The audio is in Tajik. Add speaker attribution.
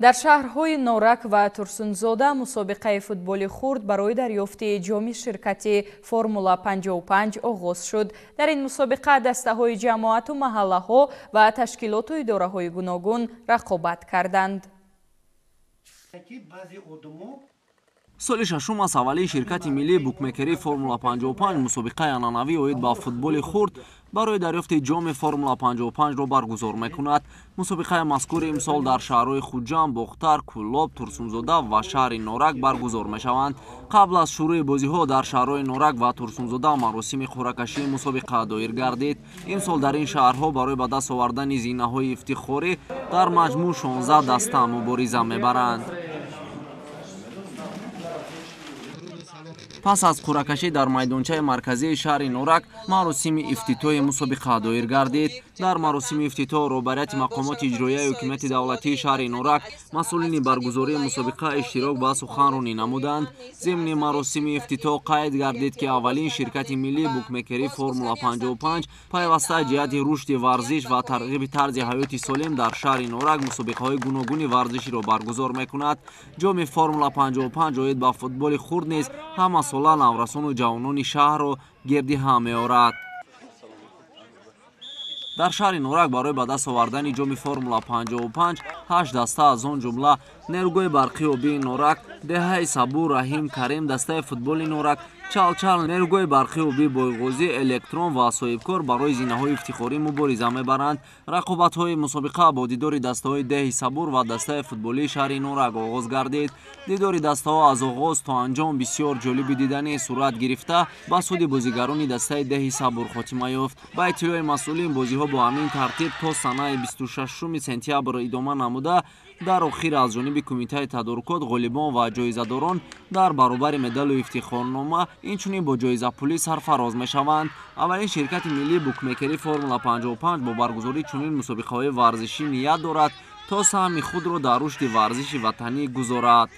Speaker 1: дар шаҳрҳои Норак ва Турсунзода мусобиқаи футболи хурд барои дарёфти ҷоми ширкати Формула 55 оғоз шуд. Дар ин мусобиқа дастаҳои ҷамоату маҳаллаҳо ва ташкилоту идораҳои гуногун рақобат карданд.
Speaker 2: соли шашум аз аввалии ширкати миллии букмекерии Формула 55 мусобиқаи анъанавӣ оид ба футболи хурд барои дарёфти ҷоми Формула 55-ро баргузор мекунад. мусобиқаи мазкур имсол дар шаҳрҳои Хуҷанд, Бохтар, Кӯллоб, Турсунзода ва шаҳри Норак баргузор мешаванд. қабл аз шурӯъи бозиҳо дар шаҳрҳои Норак ва Турсунзода маросими қуръакашии мусобиқа доир гардид. имсол дар ин шаҳрҳо барои ба даст овардани зинаҳои ифтихорӣ дар маҷмӯъ 16 даста мубориза мебаранд. пас аз қуръакашӣ дар майдончаи марказии шаҳри Норак маросими ифтитоҳи мусобиқа доир гардид. дар маросими ифтитоҳ роҳбарияти мақомоти иҷроияи ҳукумати давлатии шаҳри Норак масъулини баргузории мусобиқа иштирок ба суханронӣ намуданд. зимни маросими ифтитоҳ қайд гардид ки аввалин ширкати миллии букмекерии Формула 55 пайваста ҷиҳати рушди варзиш ва тарғиби тарзи ҳаёти солим дар шаҳри Норак мусобиқаҳои гуногуни варзиширо баргузор мекунад. ҷоми Формула 55 оид ба футболи хурд низ ҳамасола наврасону ҷавонони шаҳрро гирди ҳам меорад. дар шаҳри Норак барои ба даст овардани ҷоми Формула 55 8 даста аз он ҷумла нерӯгои барқии обии Норак, Деҳаи Сабур, Раҳим Карим, дастаи футболи Норак, Чалчал, нерӯгои барқии обии Бойғозӣ, Электрон ва соҳибкор барои зинаҳои ифтихорӣ мубориза мебаранд. рақобатҳои мусобиқа бо дидори дастаҳои Деҳи Сабур ва дастаи футболии шаҳри Норак оғоз гардид. дидори дастаҳо аз оғоз то анҷом бисёр ҷолибу диданӣ сурат гирифта ба суди бозигарони дастаи Деҳи Сабур хотима ёфт. ба иттилои масъулин бозиҳо бо ҳамин тартиб то санаи 26 сентябр идома намуда, дар охир аз ҷониби кумитаи тадорукот ғолибон ва ҷоизадорон дар баробари медалу ифтихорнома инчунин бо ҷоизапулӣ сарфароз мешаванд. аввалин ширкати миллии букмекерии Формула 55 бо баргузории чунин мусобиқаҳои варзишӣ ният дорад то саҳми худро дар рушди варзиши ватанӣ гузорад.